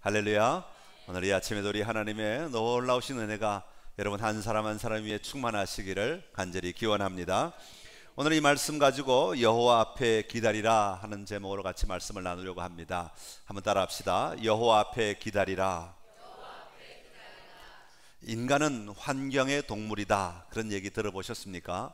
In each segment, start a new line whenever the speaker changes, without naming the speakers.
할렐루야. 오늘 이 아침에도 우리 하나님의 놀라우신 은혜가 여러분 한 사람 한 사람 위에 충만하시기를 간절히 기원합니다. 오늘 이 말씀 가지고 여호와 앞에 기다리라 하는 제목으로 같이 말씀을 나누려고 합니다. 한번 따라 합시다. 여호와 앞에 기다리라. 인간은 환경의 동물이다, 그런 얘기 들어보셨습니까?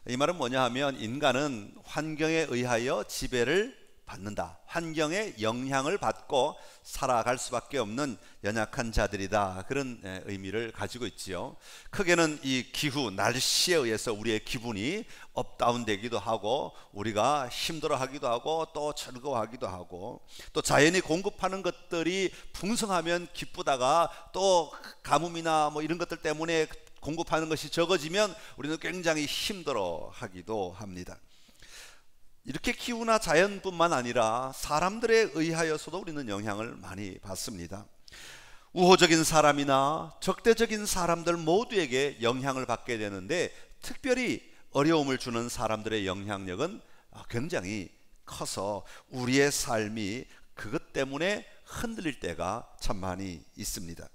이 말은 뭐냐 하면 인간은 환경에 의하여 지배를 받는다, 환경의 영향을 받고 살아갈 수밖에 없는 연약한 자들이다, 그런 의미를 가지고 있지요. 크게는 이 기후, 날씨에 의해서 우리의 기분이 업다운 되기도 하고 우리가 힘들어하기도 하고 또 즐거워하기도 하고, 또 자연이 공급하는 것들이 풍성하면 기쁘다가 또 가뭄이나 뭐 이런 것들 때문에 공급하는 것이 적어지면 우리는 굉장히 힘들어하기도 합니다. 이렇게 기후나 자연뿐만 아니라 사람들에 의하여서도 우리는 영향을 많이 받습니다. 우호적인 사람이나 적대적인 사람들 모두에게 영향을 받게 되는데, 특별히 어려움을 주는 사람들의 영향력은 굉장히 커서 우리의 삶이 그것 때문에 흔들릴 때가 참 많이 있습니다.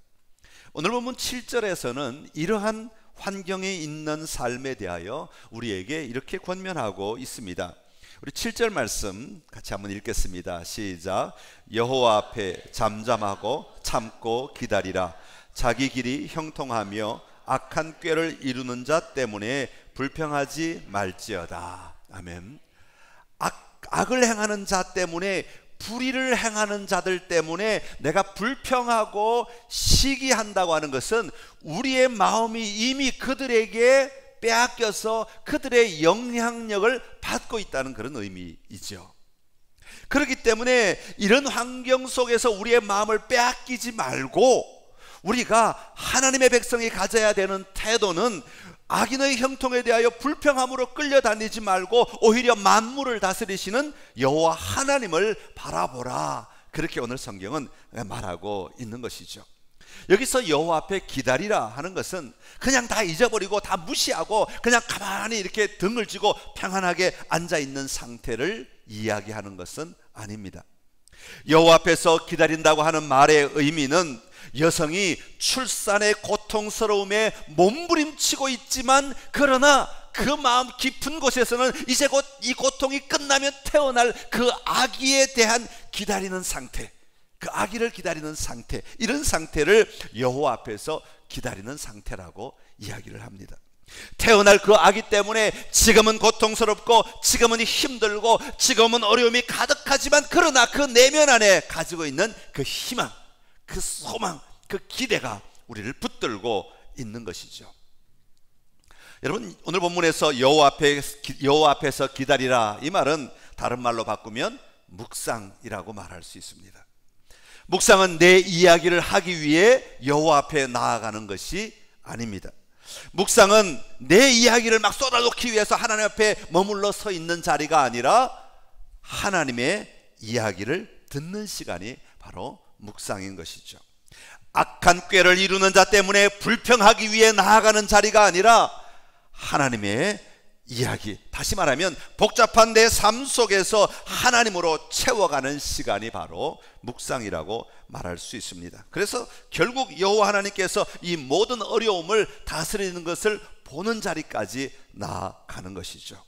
오늘 본문 7절에서는 이러한 환경에 있는 삶에 대하여 우리에게 이렇게 권면하고 있습니다. 우리 7절 말씀 같이 한번 읽겠습니다. 시작. 여호와 앞에 잠잠하고 참고 기다리라. 자기 길이 형통하며 악한 꾀를 이루는 자 때문에 불평하지 말지어다. 아멘. 악을 행하는 자 때문에, 불의를 행하는 자들 때문에 내가 불평하고 시기한다고 하는 것은 우리의 마음이 이미 그들에게 빼앗겨서 그들의 영향력을 받고 있다는 그런 의미이죠. 그렇기 때문에 이런 환경 속에서 우리의 마음을 빼앗기지 말고, 우리가 하나님의 백성이 가져야 되는 태도는 악인의 형통에 대하여 불평함으로 끌려다니지 말고 오히려 만물을 다스리시는 여호와 하나님을 바라보라, 그렇게 오늘 성경은 말하고 있는 것이죠. 여기서 여호와 앞에 기다리라 하는 것은 그냥 다 잊어버리고 다 무시하고 그냥 가만히 이렇게 등을 쥐고 평안하게 앉아있는 상태를 이야기하는 것은 아닙니다. 여호와 앞에서 기다린다고 하는 말의 의미는 여성이 출산의 고통스러움에 몸부림치고 있지만, 그러나 그 마음 깊은 곳에서는 이제 곧 이 고통이 끝나면 태어날 그 아기에 대한 기다리는 상태, 그 아기를 기다리는 상태, 이런 상태를 여호와 앞에서 기다리는 상태라고 이야기를 합니다. 태어날 그 아기 때문에 지금은 고통스럽고 지금은 힘들고 지금은 어려움이 가득하지만, 그러나 그 내면 안에 가지고 있는 그 희망, 그 소망, 그 기대가 우리를 붙들고 있는 것이죠. 여러분, 오늘 본문에서 여호와 앞에서 기다리라, 이 말은 다른 말로 바꾸면 묵상이라고 말할 수 있습니다. 묵상은 내 이야기를 하기 위해 여호와 앞에 나아가는 것이 아닙니다. 묵상은 내 이야기를 막 쏟아놓기 위해서 하나님 앞에 머물러 서 있는 자리가 아니라 하나님의 이야기를 듣는 시간이 바로 묵상인 것이죠. 악한 꾀를 이루는 자 때문에 불평하기 위해 나아가는 자리가 아니라 하나님의 이야기, 다시 말하면 복잡한 내 삶 속에서 하나님으로 채워가는 시간이 바로 묵상이라고 말할 수 있습니다. 그래서 결국 여호와 하나님께서 이 모든 어려움을 다스리는 것을 보는 자리까지 나아가는 것이죠.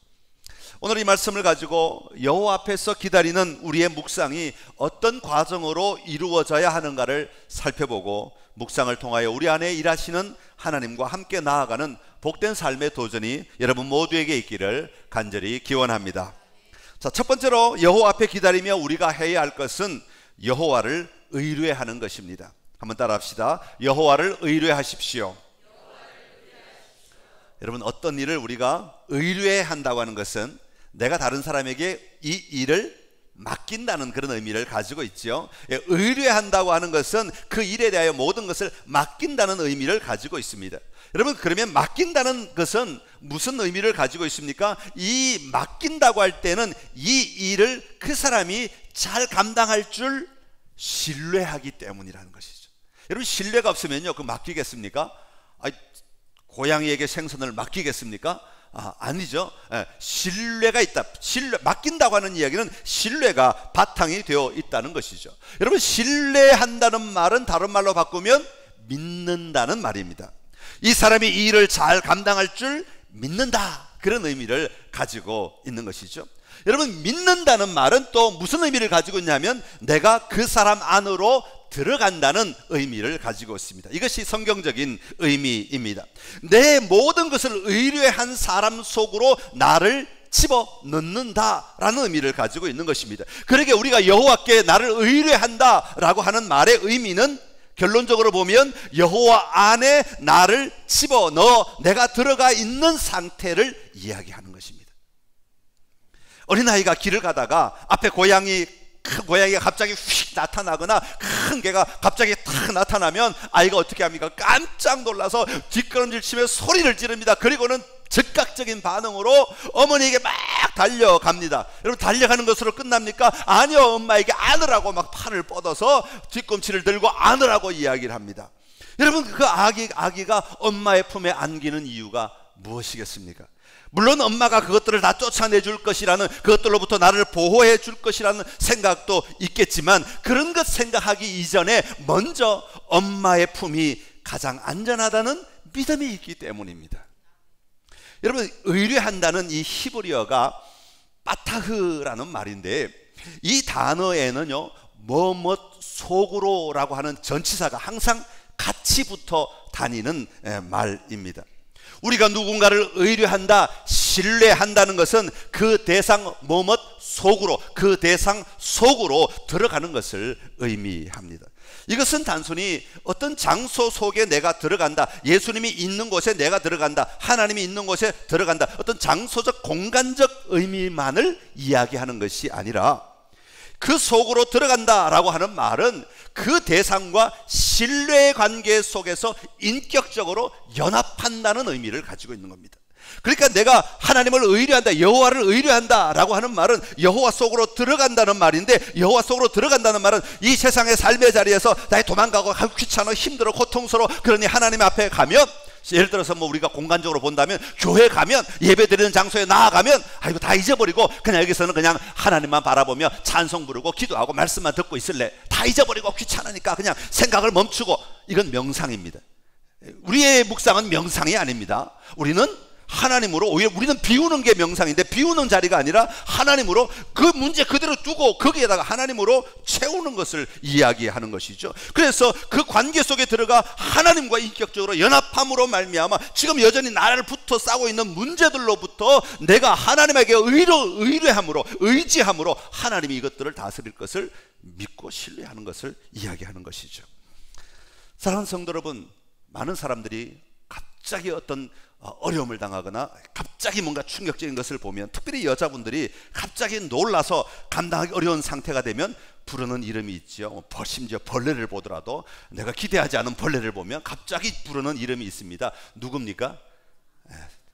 오늘 이 말씀을 가지고 여호와 앞에서 기다리는 우리의 묵상이 어떤 과정으로 이루어져야 하는가를 살펴보고, 묵상을 통하여 우리 안에 일하시는 하나님과 함께 나아가는 복된 삶의 도전이 여러분 모두에게 있기를 간절히 기원합니다. 자, 첫 번째로 여호와 앞에 기다리며 우리가 해야 할 것은 여호와를 의뢰하는 것입니다. 한번 따라 합시다. 여호와를 의뢰하십시오. 여러분, 어떤 일을 우리가 의뢰한다고 하는 것은 내가 다른 사람에게 이 일을 맡긴다는 그런 의미를 가지고 있죠. 의뢰한다고 하는 것은 그 일에 대하여 모든 것을 맡긴다는 의미를 가지고 있습니다. 여러분, 그러면 맡긴다는 것은 무슨 의미를 가지고 있습니까? 이 맡긴다고 할 때는 이 일을 그 사람이 잘 감당할 줄 신뢰하기 때문이라는 것이죠. 여러분, 신뢰가 없으면요, 그 맡기겠습니까? 고양이에게 생선을 맡기겠습니까? 아니죠. 신뢰가 있다. 맡긴다고 하는 이야기는 신뢰가 바탕이 되어 있다는 것이죠. 여러분, 신뢰한다는 말은 다른 말로 바꾸면 믿는다는 말입니다. 이 사람이 이 일을 잘 감당할 줄 믿는다, 그런 의미를 가지고 있는 것이죠. 여러분, 믿는다는 말은 또 무슨 의미를 가지고 있냐면 내가 그 사람 안으로 들어간다는 의미를 가지고 있습니다. 이것이 성경적인 의미입니다. 내 모든 것을 의뢰한 사람 속으로 나를 집어넣는다라는 의미를 가지고 있는 것입니다. 그러게 우리가 여호와께 나를 의뢰한다라고 하는 말의 의미는 결론적으로 보면 여호와 안에 나를 집어넣어 내가 들어가 있는 상태를 이야기하는 것입니다. 어린아이가 길을 가다가 앞에 큰 고양이가 갑자기 휙 나타나거나 큰 개가 갑자기 탁 나타나면 아이가 어떻게 합니까? 깜짝 놀라서 뒷걸음질 치며 소리를 지릅니다. 그리고는 즉각적인 반응으로 어머니에게 막 달려갑니다. 여러분, 달려가는 것으로 끝납니까? 아니요, 엄마에게 안으라고 막 팔을 뻗어서 뒤꿈치를 들고 안으라고 이야기를 합니다. 여러분, 그 아기가 엄마의 품에 안기는 이유가 무엇이겠습니까? 물론 엄마가 그것들을 다 쫓아내줄 것이라는, 그것들로부터 나를 보호해 줄 것이라는 생각도 있겠지만, 그런 것 생각하기 이전에 먼저 엄마의 품이 가장 안전하다는 믿음이 있기 때문입니다. 여러분, 의뢰한다는 이 히브리어가 빠타흐라는 말인데, 이 단어에는요 뭐뭇 속으로라고 하는 전치사가 항상 같이 붙어 다니는 말입니다. 우리가 누군가를 의뢰한다, 신뢰한다는 것은 그 대상 뭐뭇 속으로, 그 대상 속으로 들어가는 것을 의미합니다. 이것은 단순히 어떤 장소 속에 내가 들어간다, 예수님이 있는 곳에 내가 들어간다, 하나님이 있는 곳에 들어간다, 어떤 장소적 공간적 의미만을 이야기하는 것이 아니라 그 속으로 들어간다라고 하는 말은 그 대상과 신뢰의 관계 속에서 인격적으로 연합한다는 의미를 가지고 있는 겁니다. 그러니까 내가 하나님을 의뢰한다, 여호와를 의뢰한다 라고 하는 말은 여호와 속으로 들어간다는 말인데, 여호와 속으로 들어간다는 말은 이 세상의 삶의 자리에서 나의 도망가고 귀찮아, 힘들어, 고통스러워, 그러니 하나님 앞에 가면, 예를 들어서 우리가 공간적으로 본다면 교회 가면, 예배 드리는 장소에 나아가면 이거 다 잊어버리고 그냥 여기서는 그냥 하나님만 바라보며 찬송 부르고 기도하고 말씀만 듣고 있을래. 다 잊어버리고 귀찮으니까 그냥 생각을 멈추고. 이건 명상입니다. 우리의 묵상은 명상이 아닙니다. 우리는 하나님으로, 오히려 우리는 비우는 게 명상인데, 비우는 자리가 아니라 하나님으로 그 문제 그대로 두고 거기에다가 하나님으로 채우는 것을 이야기하는 것이죠. 그래서 그 관계 속에 들어가 하나님과 인격적으로 연합함으로 말미암아 지금 여전히 나를 붙어 싸고 있는 문제들로부터 내가 하나님에게 의뢰함으로, 의지함으로 하나님이 이것들을 다스릴 것을 믿고 신뢰하는 것을 이야기하는 것이죠. 사랑하는 성도 여러분, 많은 사람들이 갑자기 어떤 어려움을 당하거나 갑자기 뭔가 충격적인 것을 보면, 특별히 여자분들이 갑자기 놀라서 감당하기 어려운 상태가 되면 부르는 이름이 있죠. 심지어 벌레를 보더라도 내가 기대하지 않은 벌레를 보면 갑자기 부르는 이름이 있습니다. 누굽니까?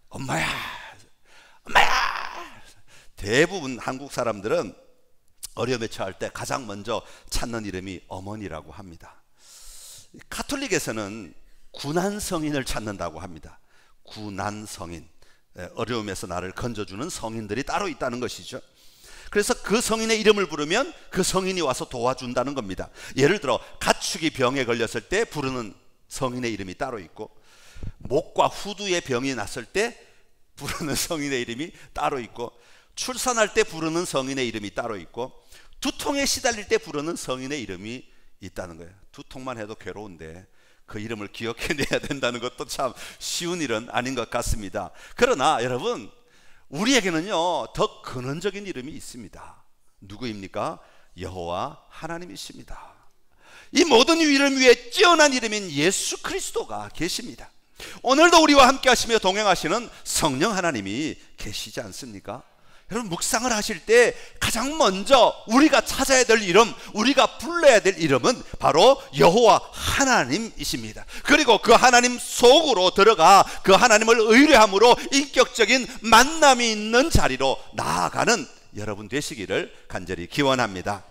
엄마야, 엄마야. 대부분 한국 사람들은 어려움에 처할 때 가장 먼저 찾는 이름이 어머니라고 합니다. 가톨릭에서는 구난성인을 찾는다고 합니다. 구난성인, 어려움에서 나를 건져주는 성인들이 따로 있다는 것이죠. 그래서 그 성인의 이름을 부르면 그 성인이 와서 도와준다는 겁니다. 예를 들어 가축이 병에 걸렸을 때 부르는 성인의 이름이 따로 있고, 목과 후두의 병이 났을 때 부르는 성인의 이름이 따로 있고, 출산할 때 부르는 성인의 이름이 따로 있고, 두통에 시달릴 때 부르는 성인의 이름이 있다는 거예요. 두통만 해도 괴로운데 그 이름을 기억해내야 된다는 것도 참 쉬운 일은 아닌 것 같습니다. 그러나 여러분, 우리에게는요 더 근원적인 이름이 있습니다. 누구입니까? 여호와 하나님이십니다. 이 모든 이름 위에 뛰어난 이름인 예수 그리스도가 계십니다. 오늘도 우리와 함께 하시며 동행하시는 성령 하나님이 계시지 않습니까? 여러분, 묵상을 하실 때 가장 먼저 우리가 찾아야 될 이름, 우리가 불러야 될 이름은 바로 여호와 하나님이십니다. 그리고 그 하나님 속으로 들어가 그 하나님을 의뢰함으로 인격적인 만남이 있는 자리로 나아가는 여러분 되시기를 간절히 기원합니다.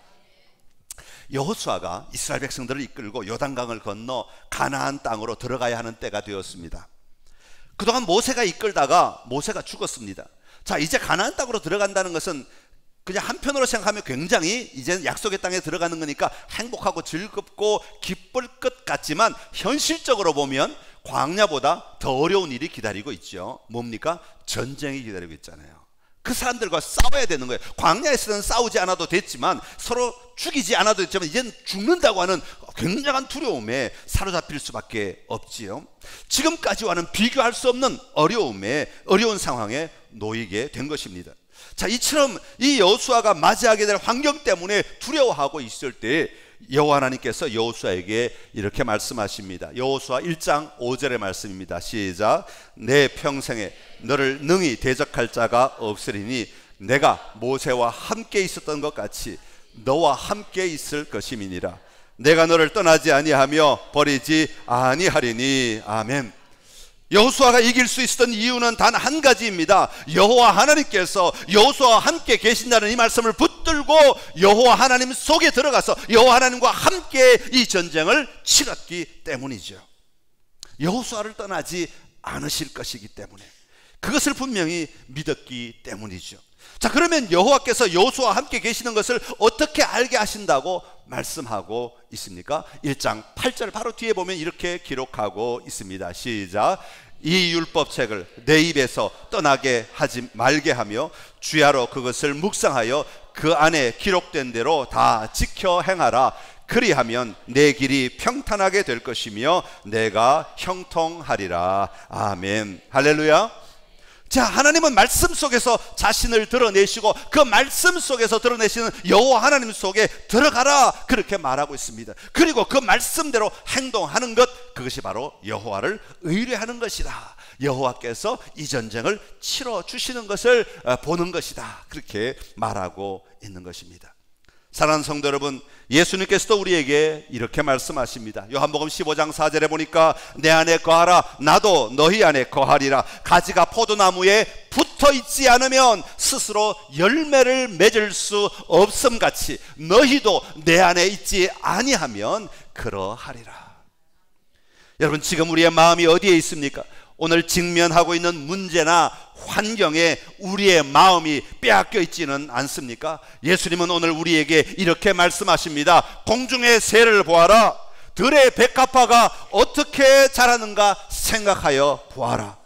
여호수아가 이스라엘 백성들을 이끌고 요단강을 건너 가나안 땅으로 들어가야 하는 때가 되었습니다. 그동안 모세가 이끌다가 모세가 죽었습니다. 자, 이제 가나안 땅으로 들어간다는 것은 그냥 한편으로 생각하면 굉장히 이제 약속의 땅에 들어가는 거니까 행복하고 즐겁고 기쁠 것 같지만 현실적으로 보면 광야보다 더 어려운 일이 기다리고 있죠. 뭡니까? 전쟁이 기다리고 있잖아요. 그 사람들과 싸워야 되는 거예요. 광야에서는 싸우지 않아도 됐지만, 서로 죽이지 않아도 됐지만 이제는 죽는다고 하는 굉장한 두려움에 사로잡힐 수밖에 없지요. 지금까지와는 비교할 수 없는 어려운 상황에 놓이게 된 것입니다. 자, 이처럼 이 여호수아가 맞이하게 될 환경 때문에 두려워하고 있을 때 여호와 하나님께서 여호수아에게 이렇게 말씀하십니다. 여호수아 1장 5절의 말씀입니다. 시작. 내 평생에 너를 능히 대적할 자가 없으리니 내가 모세와 함께 있었던 것 같이 너와 함께 있을 것임이니라. 내가 너를 떠나지 아니하며 버리지 아니하리니. 아멘. 여호수아가 이길 수 있었던 이유는 단 한 가지입니다. 여호와 하나님께서 여호수아와 함께 계신다는 이 말씀을 붙들고 여호와 하나님 속에 들어가서 여호와 하나님과 함께 이 전쟁을 치렀기 때문이죠. 여호수아를 떠나지 않으실 것이기 때문에, 그것을 분명히 믿었기 때문이죠. 자, 그러면 여호와께서 여호수아와 함께 계시는 것을 어떻게 알게 하신다고 말씀하고 있습니까? 1장 8절 바로 뒤에 보면 이렇게 기록하고 있습니다. 시작. 이 율법책을 내 입에서 떠나게 하지 말게 하며 주야로 그것을 묵상하여 그 안에 기록된 대로 다 지켜 행하라. 그리하면 내 길이 평탄하게 될 것이며 내가 형통하리라. 아멘. 할렐루야. 자, 하나님은 말씀 속에서 자신을 드러내시고 그 말씀 속에서 드러내시는 여호와 하나님 속에 들어가라, 그렇게 말하고 있습니다. 그리고 그 말씀대로 행동하는 것, 그것이 바로 여호와를 의뢰하는 것이다. 여호와께서 이 전쟁을 치러 주시는 것을 보는 것이다, 그렇게 말하고 있는 것입니다. 사랑하는 성도 여러분, 예수님께서도 우리에게 이렇게 말씀하십니다. 요한복음 15장 4절에 보니까 내 안에 거하라 나도 너희 안에 거하리라. 가지가 포도나무에 붙어있지 않으면 스스로 열매를 맺을 수 없음같이 너희도 내 안에 있지 아니하면 그러하리라. 여러분, 지금 우리의 마음이 어디에 있습니까? 오늘 직면하고 있는 문제나 환경에 우리의 마음이 빼앗겨 있지는 않습니까? 예수님은 오늘 우리에게 이렇게 말씀하십니다. 공중의 새를 보아라. 들의 백합화가 어떻게 자라는가 생각하여 보아라.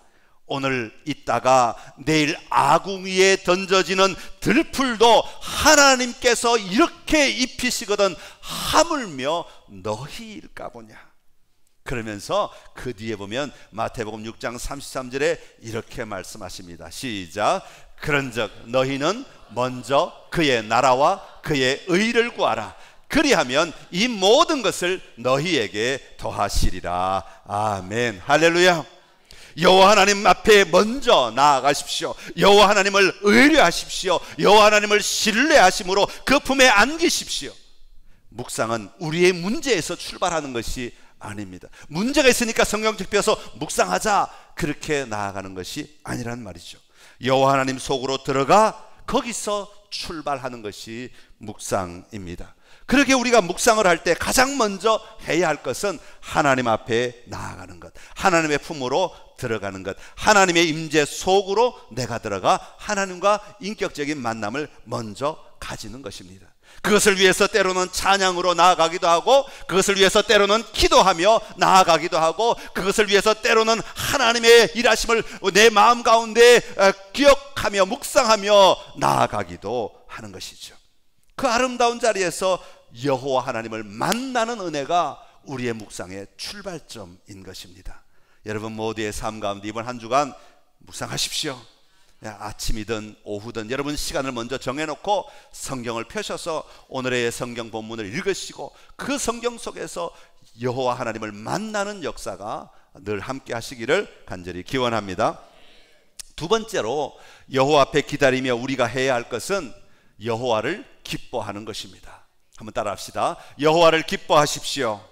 오늘 있다가 내일 아궁 위에 던져지는 들풀도 하나님께서 이렇게 입히시거든 하물며 너희일까 보냐. 그러면서 그 뒤에 보면 마태복음 6장 33절에 이렇게 말씀하십니다. 시작. 그런즉 너희는 먼저 그의 나라와 그의 의를 구하라. 그리하면 이 모든 것을 너희에게 더하시리라. 아멘. 할렐루야. 여호와 하나님 앞에 먼저 나아가십시오. 여호와 하나님을 의뢰하십시오. 여호와 하나님을 신뢰하심으로 그 품에 안기십시오. 묵상은 우리의 문제에서 출발하는 것이 아닙니다. 문제가 있으니까 성경책 펴서 묵상하자, 그렇게 나아가는 것이 아니란 말이죠. 여호와 하나님 속으로 들어가 거기서 출발하는 것이 묵상입니다. 그렇게 우리가 묵상을 할 때 가장 먼저 해야 할 것은 하나님 앞에 나아가는 것, 하나님의 품으로 들어가는 것, 하나님의 임재 속으로 내가 들어가 하나님과 인격적인 만남을 먼저 가지는 것입니다. 그것을 위해서 때로는 찬양으로 나아가기도 하고, 그것을 위해서 때로는 기도하며 나아가기도 하고, 그것을 위해서 때로는 하나님의 일하심을 내 마음 가운데 기억하며 묵상하며 나아가기도 하는 것이죠. 그 아름다운 자리에서 여호와 하나님을 만나는 은혜가 우리의 묵상의 출발점인 것입니다. 여러분 모두의 삶 가운데 이번 한 주간 묵상하십시오. 아침이든 오후든 여러분 시간을 먼저 정해놓고 성경을 펴셔서 오늘의 성경 본문을 읽으시고 그 성경 속에서 여호와 하나님을 만나는 역사가 늘 함께 하시기를 간절히 기원합니다. 두 번째로 여호와 앞에 기다리며 우리가 해야 할 것은 여호와를 기뻐하는 것입니다. 한번 따라 합시다. 여호와를 기뻐하십시오.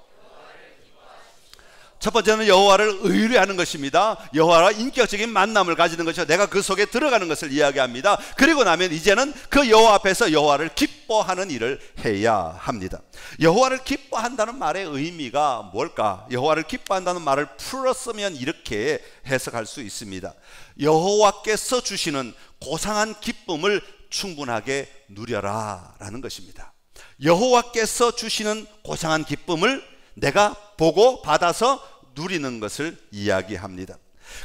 첫 번째는 여호와를 의뢰하는 것입니다. 여호와와 인격적인 만남을 가지는 것이죠. 내가 그 속에 들어가는 것을 이야기합니다. 그리고 나면 이제는 그 여호와 앞에서 여호와를 기뻐하는 일을 해야 합니다. 여호와를 기뻐한다는 말의 의미가 뭘까? 여호와를 기뻐한다는 말을 풀었으면 이렇게 해석할 수 있습니다. 여호와께서 주시는 고상한 기쁨을 충분하게 누려라 라는 것입니다. 여호와께서 주시는 고상한 기쁨을 내가 보고 받아서 누리는 것을 이야기합니다.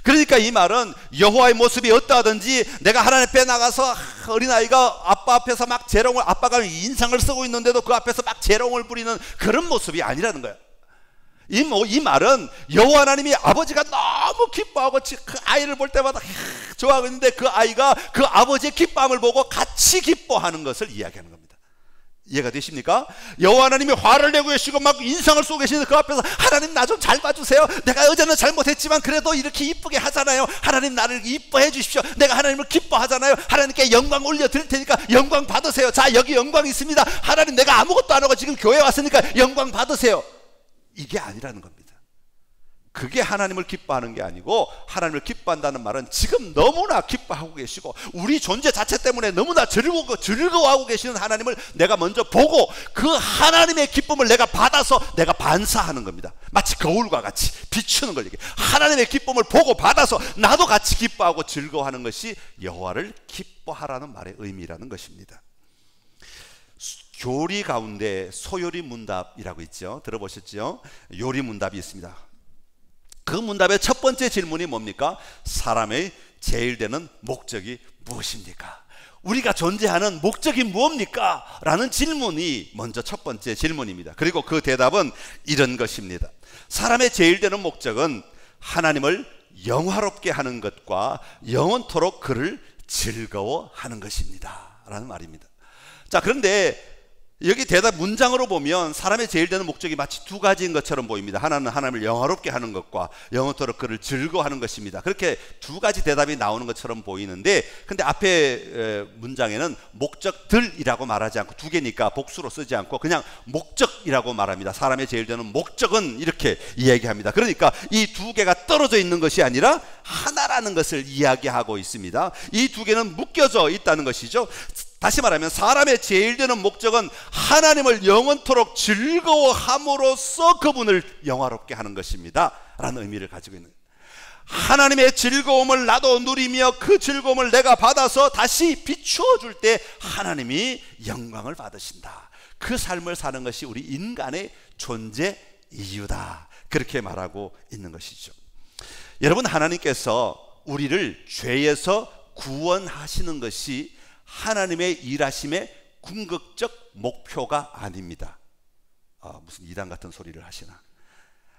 그러니까 이 말은 여호와의 모습이 어떠하든지 내가 하나님 앞에 나가서 어린아이가 아빠 앞에서 막 재롱을, 아빠가 인상을 쓰고 있는데도 그 앞에서 막 재롱을 부리는 그런 모습이 아니라는 거예요. 이 말은 여호와 하나님이 아버지가 너무 기뻐하고 그 아이를 볼 때마다 좋아하고 있는데 그 아이가 그 아버지의 기뻐함을 보고 같이 기뻐하는 것을 이야기하는 겁니다. 이해가 되십니까? 여호와 하나님이 화를 내고 계시고 막 인상을 쏘고 계시는데 그 앞에서 하나님 나 좀 잘 봐주세요. 내가 어제는 잘못했지만 그래도 이렇게 이쁘게 하잖아요. 하나님 나를 이뻐해 주십시오. 내가 하나님을 기뻐하잖아요. 하나님께 영광 올려드릴 테니까 영광 받으세요. 자, 여기 영광 있습니다. 하나님 내가 아무것도 안 하고 지금 교회 왔으니까 영광 받으세요. 이게 아니라는 겁니다. 그게 하나님을 기뻐하는 게 아니고, 하나님을 기뻐한다는 말은 지금 너무나 기뻐하고 계시고 우리 존재 자체 때문에 너무나 즐거워하고 계시는 하나님을 내가 먼저 보고 그 하나님의 기쁨을 내가 받아서 내가 반사하는 겁니다. 마치 거울과 같이 비추는 걸 얘기해요. 하나님의 기쁨을 보고 받아서 나도 같이 기뻐하고 즐거워하는 것이 여호와를 기뻐하라는 말의 의미라는 것입니다. 교리 가운데 소요리 문답이라고 있죠. 들어보셨죠? 요리 문답이 있습니다. 그 문답의 첫 번째 질문이 뭡니까? 사람의 제일 되는 목적이 무엇입니까? 우리가 존재하는 목적이 무엇입니까? 라는 질문이 먼저 첫 번째 질문입니다. 그리고 그 대답은 이런 것입니다. 사람의 제일 되는 목적은 하나님을 영화롭게 하는 것과 영원토록 그를 즐거워하는 것입니다 라는 말입니다. 자, 그런데 여기 대답 문장으로 보면 사람의 제일 되는 목적이 마치 두 가지인 것처럼 보입니다. 하나는 하나님을 영화롭게 하는 것과 영원토록 그를 즐거워하는 것입니다. 그렇게 두 가지 대답이 나오는 것처럼 보이는데, 근데 앞에 문장에는 목적들이라고 말하지 않고, 두 개니까 복수로 쓰지 않고 그냥 목적이라고 말합니다. 사람의 제일 되는 목적은 이렇게 이야기합니다. 그러니까 이 두 개가 떨어져 있는 것이 아니라 하나라는 것을 이야기하고 있습니다. 이 두 개는 묶여져 있다는 것이죠. 다시 말하면 사람의 제일 되는 목적은 하나님을 영원토록 즐거워함으로써 그분을 영화롭게 하는 것입니다 라는 의미를 가지고 있는, 하나님의 즐거움을 나도 누리며 그 즐거움을 내가 받아서 다시 비추어 줄 때 하나님이 영광을 받으신다. 그 삶을 사는 것이 우리 인간의 존재 이유다, 그렇게 말하고 있는 것이죠. 여러분, 하나님께서 우리를 죄에서 구원하시는 것이 하나님의 일하심의 궁극적 목표가 아닙니다. 무슨 이단 같은 소리를 하시나.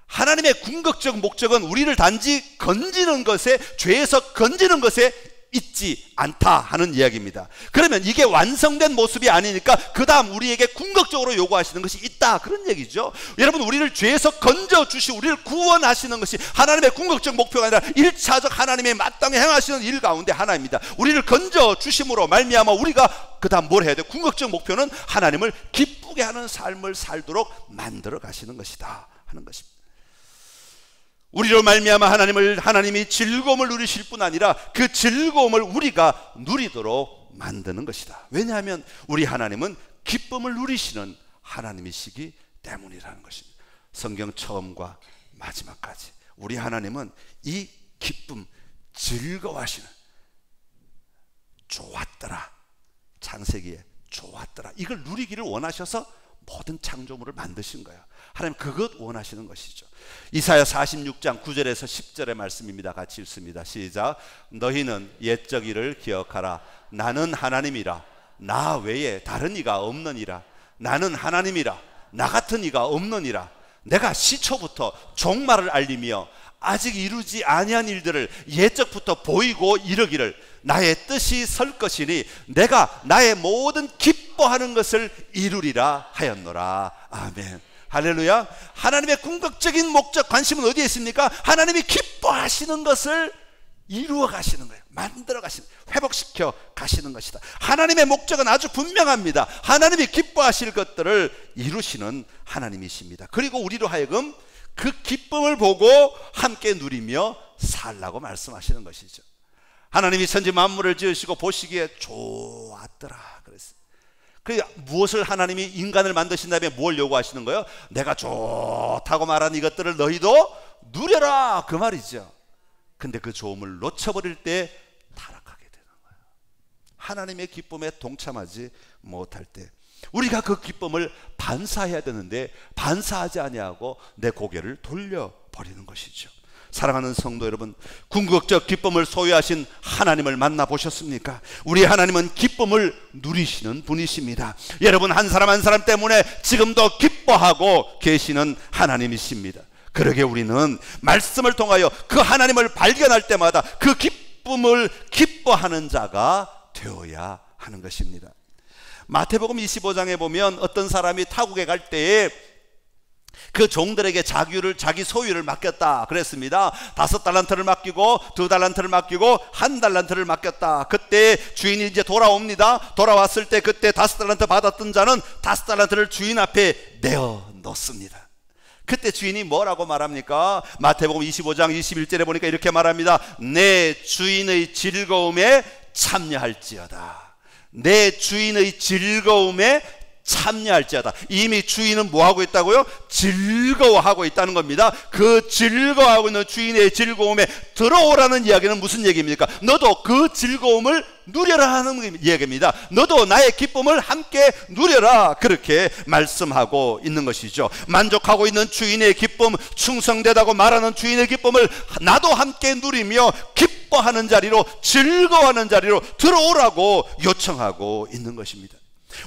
하나님의 궁극적 목적은 우리를 단지 건지는 것에, 죄에서 건지는 것에 있지 않다 하는 이야기입니다. 그러면 이게 완성된 모습이 아니니까 그 다음 우리에게 궁극적으로 요구하시는 것이 있다, 그런 얘기죠. 여러분, 우리를 죄에서 건져주시, 우리를 구원하시는 것이 하나님의 궁극적 목표가 아니라 1차적 하나님의 마땅히 행하시는 일 가운데 하나입니다. 우리를 건져주심으로 말미암아 우리가 그 다음 뭘 해야 돼? 궁극적 목표는 하나님을 기쁘게 하는 삶을 살도록 만들어 가시는 것이다 하는 것입니다. 우리로 말미암아 하나님이 즐거움을 누리실 뿐 아니라 그 즐거움을 우리가 누리도록 만드는 것이다. 왜냐하면 우리 하나님은 기쁨을 누리시는 하나님이시기 때문이라는 것입니다. 성경 처음과 마지막까지 우리 하나님은 이 기쁨, 즐거워하시는, 좋았더라, 창세기에 좋았더라, 이걸 누리기를 원하셔서 모든 창조물을 만드신 거예요. 하나님 그것 원하시는 것이죠. 이사야 46장 9절에서 10절의 말씀입니다. 같이 읽습니다. 시작. 너희는 옛적 일을 기억하라. 나는 하나님이라. 나 외에 다른 이가 없느니라. 나는 하나님이라. 나 같은 이가 없느니라. 내가 시초부터 종말을 알리며 아직 이루지 아니한 일들을 옛적부터 보이고 이르기를 나의 뜻이 설 것이니 내가 나의 모든 기뻐하는 것을 이루리라 하였노라. 아멘. 할렐루야. 하나님의 궁극적인 목적, 관심은 어디에 있습니까? 하나님이 기뻐하시는 것을 이루어 가시는 거예요. 만들어 가시는, 회복시켜 가시는 것이다. 하나님의 목적은 아주 분명합니다. 하나님이 기뻐하실 것들을 이루시는 하나님이십니다. 그리고 우리로 하여금 그 기쁨을 보고 함께 누리며 살라고 말씀하시는 것이죠. 하나님이 천지 만물을 지으시고 보시기에 좋았더라 그랬어요. 그 무엇을 하나님이 인간을 만드신 다음에 뭘 요구하시는 거예요? 내가 좋다고 말한 이것들을 너희도 누려라 그 말이죠. 근데 그 좋음을 놓쳐버릴 때 타락하게 되는 거예요. 하나님의 기쁨에 동참하지 못할 때 우리가 그 기쁨을 반사해야 되는데 반사하지 아니하고 내 고개를 돌려버리는 것이죠. 사랑하는 성도 여러분, 궁극적 기쁨을 소유하신 하나님을 만나보셨습니까? 우리 하나님은 기쁨을 누리시는 분이십니다. 여러분 한 사람 한 사람 때문에 지금도 기뻐하고 계시는 하나님이십니다. 그러게 우리는 말씀을 통하여 그 하나님을 발견할 때마다 그 기쁨을 기뻐하는 자가 되어야 하는 것입니다. 마태복음 25장에 보면 어떤 사람이 타국에 갈 때에 그 종들에게 자기 소유를 맡겼다 그랬습니다. 5달란트를 맡기고 2달란트를 맡기고 1달란트를 맡겼다. 그때 주인이 이제 돌아옵니다. 돌아왔을 때 그때 5달란트 받았던 자는 5달란트를 주인 앞에 내어 놓습니다. 그때 주인이 뭐라고 말합니까? 마태복음 25장 21절에 보니까 이렇게 말합니다. 내 주인의 즐거움에 참여할지어다. 내 주인의 즐거움에 참여할지어다. 이미 주인은 뭐하고 있다고요? 즐거워하고 있다는 겁니다. 그 즐거워하고 있는 주인의 즐거움에 들어오라는 이야기는 무슨 얘기입니까? 너도 그 즐거움을 누려라 하는 이야기입니다. 너도 나의 기쁨을 함께 누려라 그렇게 말씀하고 있는 것이죠. 만족하고 있는 주인의 기쁨, 충성되다고 말하는 주인의 기쁨을 나도 함께 누리며 기뻐하는 자리로, 즐거워하는 자리로 들어오라고 요청하고 있는 것입니다.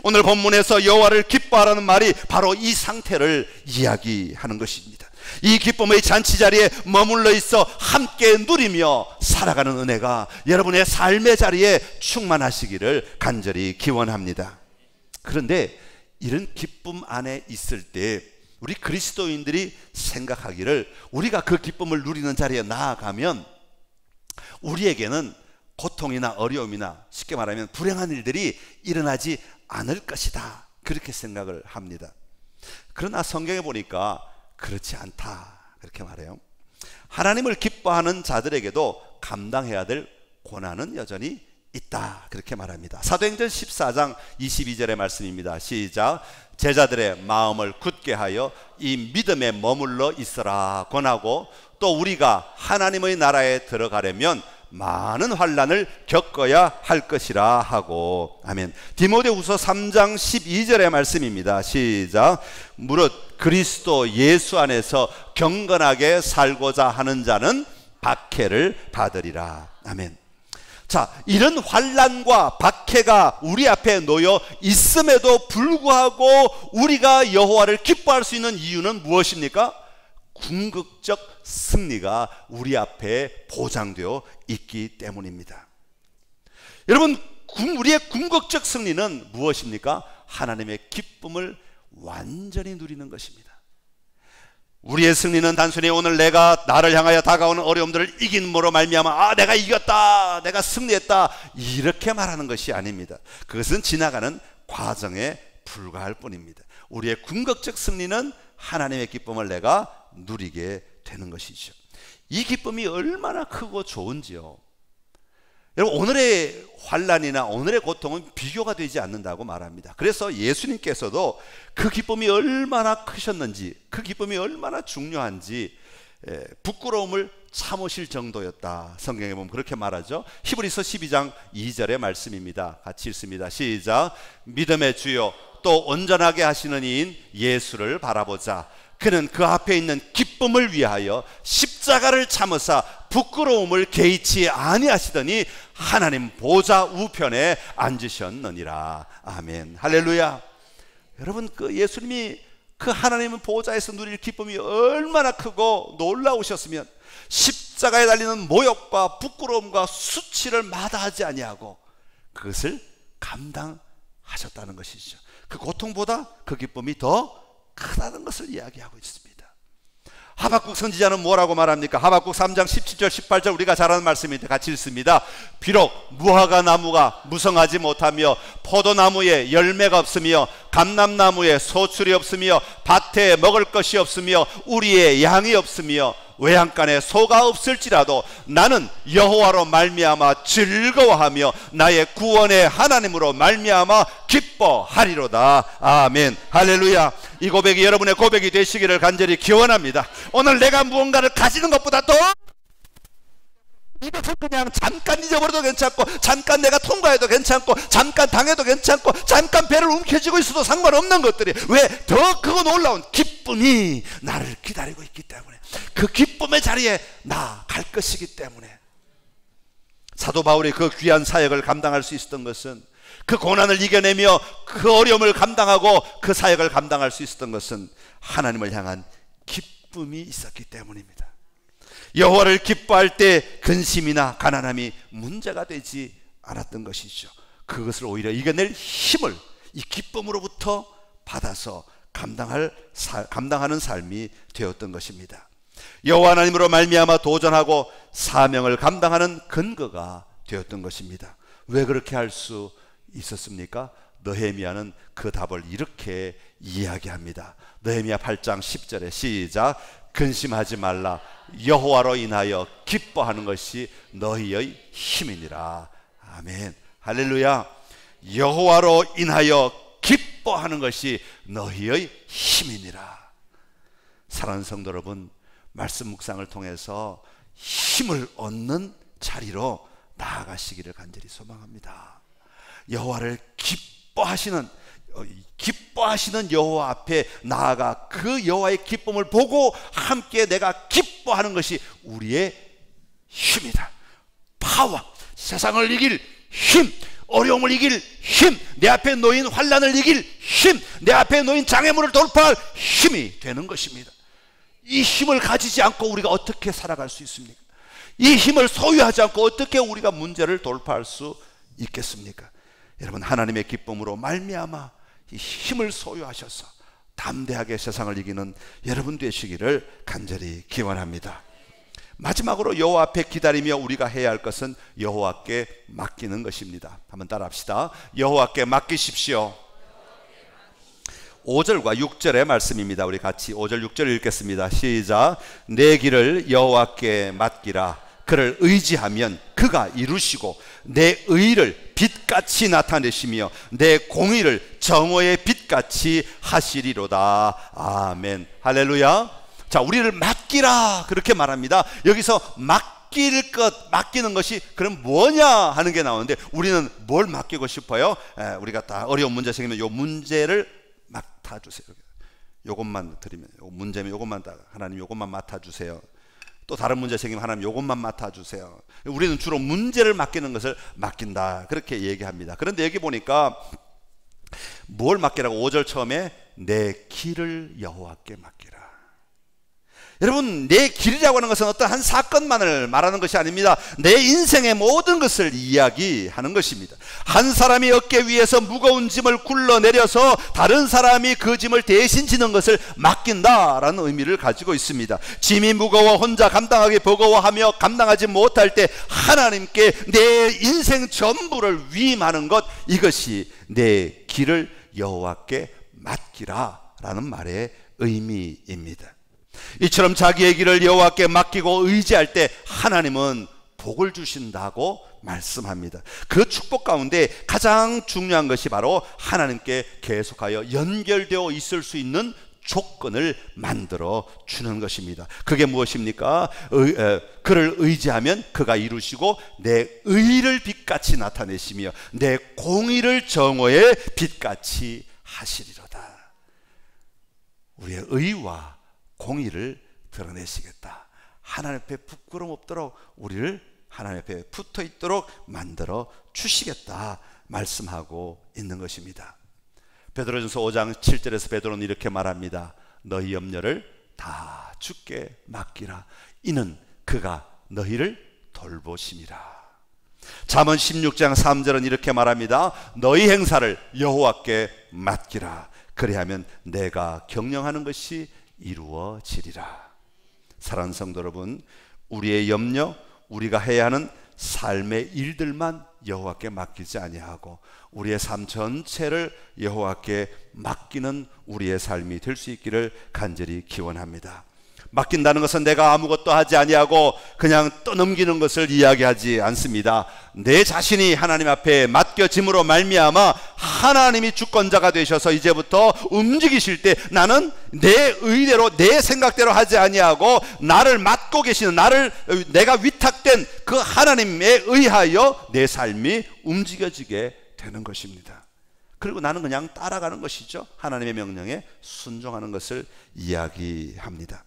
오늘 본문에서 여호와를 기뻐하라는 말이 바로 이 상태를 이야기하는 것입니다. 이 기쁨의 잔치 자리에 머물러 있어 함께 누리며 살아가는 은혜가 여러분의 삶의 자리에 충만하시기를 간절히 기원합니다. 그런데 이런 기쁨 안에 있을 때 우리 그리스도인들이 생각하기를 우리가 그 기쁨을 누리는 자리에 나아가면 우리에게는 고통이나 어려움이나 쉽게 말하면 불행한 일들이 일어나지 않을 것이다 그렇게 생각을 합니다. 그러나 성경에 보니까 그렇지 않다 그렇게 말해요. 하나님을 기뻐하는 자들에게도 감당해야 될 고난은 여전히 있다 그렇게 말합니다. 사도행전 14장 22절의 말씀입니다. 시작. 제자들의 마음을 굳게 하여 이 믿음에 머물러 있어라 권하고 또 우리가 하나님의 나라에 들어가려면 많은 환난을 겪어야 할 것이라 하고. 아멘. 디모데후서 3장 12절의 말씀입니다. 시작. 무릇 그리스도 예수 안에서 경건하게 살고자 하는 자는 박해를 받으리라. 아멘. 자, 이런 환난과 박해가 우리 앞에 놓여 있음에도 불구하고 우리가 여호와를 기뻐할 수 있는 이유는 무엇입니까? 궁극적 승리가 우리 앞에 보장되어 있기 때문입니다. 여러분, 우리의 궁극적 승리는 무엇입니까? 하나님의 기쁨을 완전히 누리는 것입니다. 우리의 승리는 단순히 오늘 내가 나를 향하여 다가오는 어려움들을 이긴으로 말미암아 내가 이겼다, 내가 승리했다 이렇게 말하는 것이 아닙니다. 그것은 지나가는 과정에 불과할 뿐입니다. 우리의 궁극적 승리는 하나님의 기쁨을 내가 누리게 되는 것이죠. 이 기쁨이 얼마나 크고 좋은지요. 여러분, 오늘의 환난이나 오늘의 고통은 비교가 되지 않는다고 말합니다. 그래서 예수님께서도 그 기쁨이 얼마나 크셨는지, 그 기쁨이 얼마나 중요한지 부끄러움을 참으실 정도였다. 성경에 보면 그렇게 말하죠. 히브리서 12장 2절의 말씀입니다. 같이 읽습니다. 시작. 믿음의 주요 또 온전하게 하시는 이인 예수를 바라보자. 그는 그 앞에 있는 기쁨을 위하여 십자가를 참으사 부끄러움을 개의치 아니하시더니 하나님 보좌 우편에 앉으셨느니라. 아멘. 할렐루야. 여러분, 그 예수님이 그 하나님 보좌에서 누릴 기쁨이 얼마나 크고 놀라우셨으면 십자가에 달리는 모욕과 부끄러움과 수치를 마다하지 아니하고 그것을 감당하셨다는 것이죠. 그 고통보다 그 기쁨이 더 크다는 것을 이야기하고 있습니다. 하박국 선지자는 뭐라고 말합니까? 하박국 3장 17절 18절 우리가 잘 아는 말씀인데 같이 읽습니다. 비록 무화과 나무가 무성하지 못하며 포도나무에 열매가 없으며 감람나무에 소출이 없으며 밭에 먹을 것이 없으며 우리의 양이 없으며 외양간에 소가 없을지라도 나는 여호와로 말미암아 즐거워하며 나의 구원의 하나님으로 말미암아 기뻐하리로다. 아멘. 할렐루야. 이 고백이 여러분의 고백이 되시기를 간절히 기원합니다. 오늘 내가 무언가를 가지는 것보다 더 이것을 그냥 잠깐 잊어버려도 괜찮고, 잠깐 내가 통과해도 괜찮고, 잠깐 당해도 괜찮고, 잠깐 배를 움켜쥐고 있어도 상관없는 것들이 왜 더 크고 놀라운 기쁨이 나를 기다리고 있기 때문에, 그 기쁨의 자리에 나 갈 것이기 때문에. 사도 바울이 그 귀한 사역을 감당할 수 있었던 것은, 그 고난을 이겨내며 그 어려움을 감당하고 그 사역을 감당할 수 있었던 것은 하나님을 향한 기쁨이 있었기 때문입니다. 여호와를 기뻐할 때 근심이나 가난함이 문제가 되지 않았던 것이죠. 그것을 오히려 이겨낼 힘을 이 기쁨으로부터 받아서 감당하는 삶이 되었던 것입니다. 여호와 하나님으로 말미암아 도전하고 사명을 감당하는 근거가 되었던 것입니다. 왜 그렇게 할 수 있었습니까? 느헤미야는 그 답을 이렇게 이야기합니다. 느헤미야 8장 10절에 시작. 근심하지 말라. 여호와로 인하여 기뻐하는 것이 너희의 힘이니라. 아멘. 할렐루야. 여호와로 인하여 기뻐하는 것이 너희의 힘이니라. 사랑하는 성도 여러분, 말씀 묵상을 통해서 힘을 얻는 자리로 나아가시기를 간절히 소망합니다. 여호와를 기뻐하시는 여호와 앞에 나아가 그 여호와의 기쁨을 보고 함께 내가 기뻐하는 것이 우리의 힘이다. 파워, 세상을 이길 힘, 어려움을 이길 힘, 내 앞에 놓인 환난을 이길 힘, 내 앞에 놓인 장애물을 돌파할 힘이 되는 것입니다. 이 힘을 가지지 않고 우리가 어떻게 살아갈 수 있습니까? 이 힘을 소유하지 않고 어떻게 우리가 문제를 돌파할 수 있겠습니까? 여러분, 하나님의 기쁨으로 말미암아 이 힘을 소유하셔서 담대하게 세상을 이기는 여러분 되시기를 간절히 기원합니다. 마지막으로 여호와 앞에 기다리며 우리가 해야 할 것은 여호와께 맡기는 것입니다. 한번 따라합시다. 여호와께 맡기십시오. 5절과 6절의 말씀입니다. 우리 같이 5절 6절 읽겠습니다. 시작. 내 길을 여호와께 맡기라. 그를 의지하면 그가 이루시고 내 의를 빛같이 나타내시며 내 공의를 정오의 빛같이 하시리로다. 아멘. 할렐루야. 자, 우리를 맡기라 그렇게 말합니다. 여기서 맡기는 것이 그럼 뭐냐 하는 게 나오는데, 우리는 뭘 맡기고 싶어요? 우리가 다 어려운 문제 생기면 요 문제를 맡아주세요. 요것만 드리면, 요 문제면 요것만 하나님 요것만 맡아주세요. 또 다른 문제 생기면 하나님 요것만 맡아주세요. 우리는 주로 문제를 맡기는 것을 맡긴다 그렇게 얘기합니다. 그런데 여기 보니까 뭘 맡기라고 5절 처음에 내 길을 여호와께 맡기라. 여러분, 내 길이라고 하는 것은 어떤 한 사건만을 말하는 것이 아닙니다. 내 인생의 모든 것을 이야기하는 것입니다. 한 사람이 어깨 위에서 무거운 짐을 굴러내려서 다른 사람이 그 짐을 대신 지는 것을 맡긴다라는 의미를 가지고 있습니다. 짐이 무거워 혼자 감당하기 버거워하며 감당하지 못할 때 하나님께 내 인생 전부를 위임하는 것, 이것이 내 길을 여호와께 맡기라라는 말의 의미입니다. 이처럼 자기의 길을 여호와께 맡기고 의지할 때 하나님은 복을 주신다고 말씀합니다. 그 축복 가운데 가장 중요한 것이 바로 하나님께 계속하여 연결되어 있을 수 있는 조건을 만들어 주는 것입니다. 그게 무엇입니까? 그를 의지하면 그가 이루시고 내 의를 빛같이 나타내시며 내 공의를 정오의 빛같이 하시리로다. 우리의 의와 공의를 드러내시겠다. 하나님 앞에 부끄럼 없도록 우리를 하나님 앞에 붙어 있도록 만들어 주시겠다 말씀하고 있는 것입니다. 베드로전서 5장 7절에서 베드로는 이렇게 말합니다. 너희 염려를 다 주께 맡기라. 이는 그가 너희를 돌보심이라. 잠언 16장 3절은 이렇게 말합니다. 너희 행사를 여호와께 맡기라. 그리하면 내가 경영하는 것이 이루어지리라. 사랑하는 성도 여러분, 우리의 염려, 우리가 해야 하는 삶의 일들만 여호와께 맡기지 아니하고 우리의 삶 전체를 여호와께 맡기는 우리의 삶이 될 수 있기를 간절히 기원합니다. 맡긴다는 것은 내가 아무것도 하지 아니하고 그냥 떠넘기는 것을 이야기하지 않습니다. 내 자신이 하나님 앞에 맡겨짐으로 말미암아 하나님이 주권자가 되셔서 이제부터 움직이실 때 나는 내 의대로 내 생각대로 하지 아니하고 나를 맡고 계시는 내가 위탁된 그 하나님에 의하여 내 삶이 움직여지게 되는 것입니다. 그리고 나는 그냥 따라가는 것이죠. 하나님의 명령에 순종하는 것을 이야기합니다.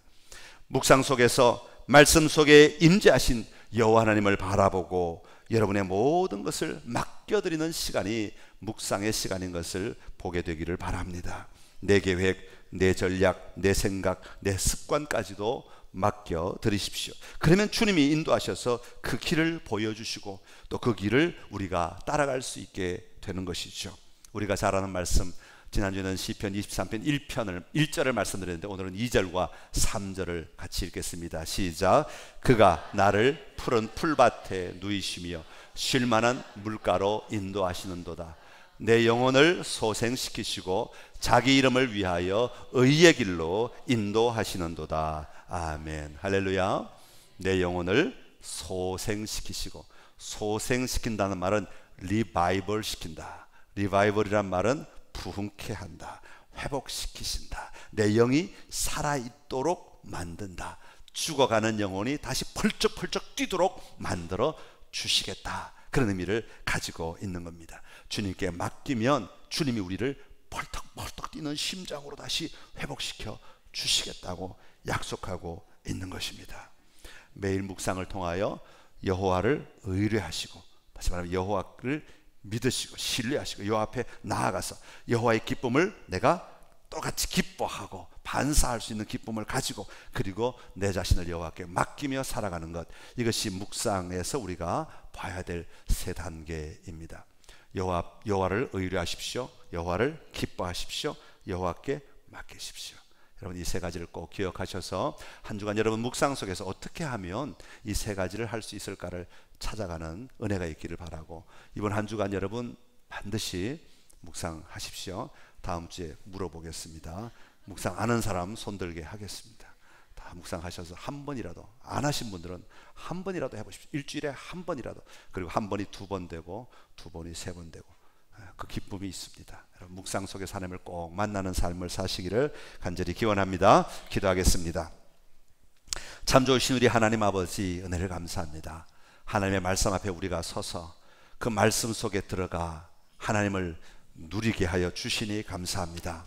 묵상 속에서 말씀 속에 임재하신 여호와 하나님을 바라보고 여러분의 모든 것을 맡겨드리는 시간이 묵상의 시간인 것을 보게 되기를 바랍니다. 내 계획, 내 전략, 내 생각, 내 습관까지도 맡겨드리십시오. 그러면 주님이 인도하셔서 그 길을 보여주시고 또 그 길을 우리가 따라갈 수 있게 되는 것이죠. 우리가 잘 아는 말씀, 지난주에는 시편 23편 1절을 말씀드렸는데 오늘은 2절과 3절을 같이 읽겠습니다. 시작. 그가 나를 푸른 풀밭에 누이시며 쉴만한 물가로 인도하시는도다. 내 영혼을 소생시키시고 자기 이름을 위하여 의의 길로 인도하시는도다. 아멘. 할렐루야. 내 영혼을 소생시키시고, 소생시킨다는 말은 리바이벌 시킨다. 리바이벌이란 말은 부흥케 한다, 회복시키신다, 내 영이 살아있도록 만든다, 죽어가는 영혼이 다시 펄쩍펄쩍 뛰도록 만들어 주시겠다, 그런 의미를 가지고 있는 겁니다. 주님께 맡기면 주님이 우리를 펄떡펄떡 뛰는 심장으로 다시 회복시켜 주시겠다고 약속하고 있는 것입니다. 매일 묵상을 통하여 여호와를 의뢰하시고, 다시 말하면 여호와를 믿으시고 신뢰하시고 여호와 앞에 나아가서 여호와의 기쁨을 내가 똑같이 기뻐하고 반사할 수 있는 기쁨을 가지고, 그리고 내 자신을 여호와께 맡기며 살아가는 것, 이것이 묵상에서 우리가 봐야 될 세 단계입니다. 여호와를 의뢰하십시오, 여호와를 기뻐하십시오, 여호와께 맡기십시오. 여러분, 이 세 가지를 꼭 기억하셔서 한 주간 여러분 묵상 속에서 어떻게 하면 이 세 가지를 할 수 있을까를 찾아가는 은혜가 있기를 바라고, 이번 한 주간 여러분 반드시 묵상하십시오. 다음 주에 물어보겠습니다. 묵상 아는 사람 손들게 하겠습니다. 다 묵상하셔서 한 번이라도, 안 하신 분들은 한 번이라도 해보십시오. 일주일에 한 번이라도. 그리고 한 번이 두 번 되고 두 번이 세 번 되고, 그 기쁨이 있습니다. 여러분, 묵상 속에 하나님을 꼭 만나는 삶을 사시기를 간절히 기원합니다. 기도하겠습니다. 참 좋으신 우리 하나님 아버지, 은혜를 감사합니다. 하나님의 말씀 앞에 우리가 서서 그 말씀 속에 들어가 하나님을 누리게 하여 주시니 감사합니다.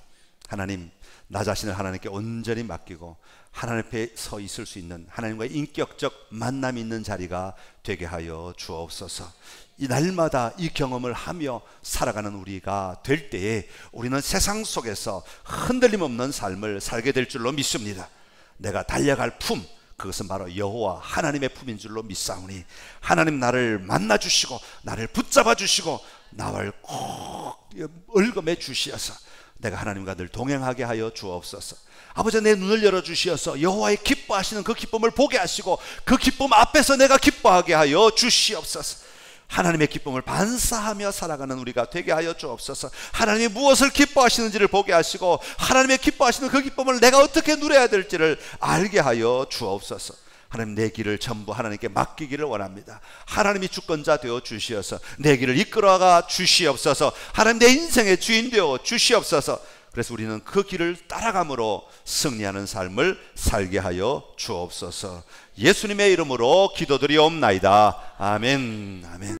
하나님, 나 자신을 하나님께 온전히 맡기고 하나님 앞에 서 있을 수 있는, 하나님과의 인격적 만남이 있는 자리가 되게 하여 주옵소서. 이 날마다 이 경험을 하며 살아가는 우리가 될 때에 우리는 세상 속에서 흔들림 없는 삶을 살게 될 줄로 믿습니다. 내가 달려갈 품, 그것은 바로 여호와 하나님의 품인 줄로 믿사오니, 하나님 나를 만나주시고 나를 붙잡아 주시고 나를 꼭 얽어매 주시어서 내가 하나님과 늘 동행하게 하여 주옵소서. 아버지, 내 눈을 열어주시어서 여호와의 기뻐하시는 그 기쁨을 보게 하시고 그 기쁨 앞에서 내가 기뻐하게 하여 주시옵소서. 하나님의 기쁨을 반사하며 살아가는 우리가 되게 하여 주옵소서. 하나님이 무엇을 기뻐하시는지를 보게 하시고 하나님의 기뻐하시는 그 기쁨을 내가 어떻게 누려야 될지를 알게 하여 주옵소서. 하나님, 내 길을 전부 하나님께 맡기기를 원합니다. 하나님이 주권자 되어 주시어서 내 길을 이끌어가 주시옵소서. 하나님, 내 인생의 주인 되어 주시옵소서. 그래서 우리는 그 길을 따라감으로 승리하는 삶을 살게 하여 주옵소서. 예수님의 이름으로 기도드리옵나이다. 아멘. 아멘.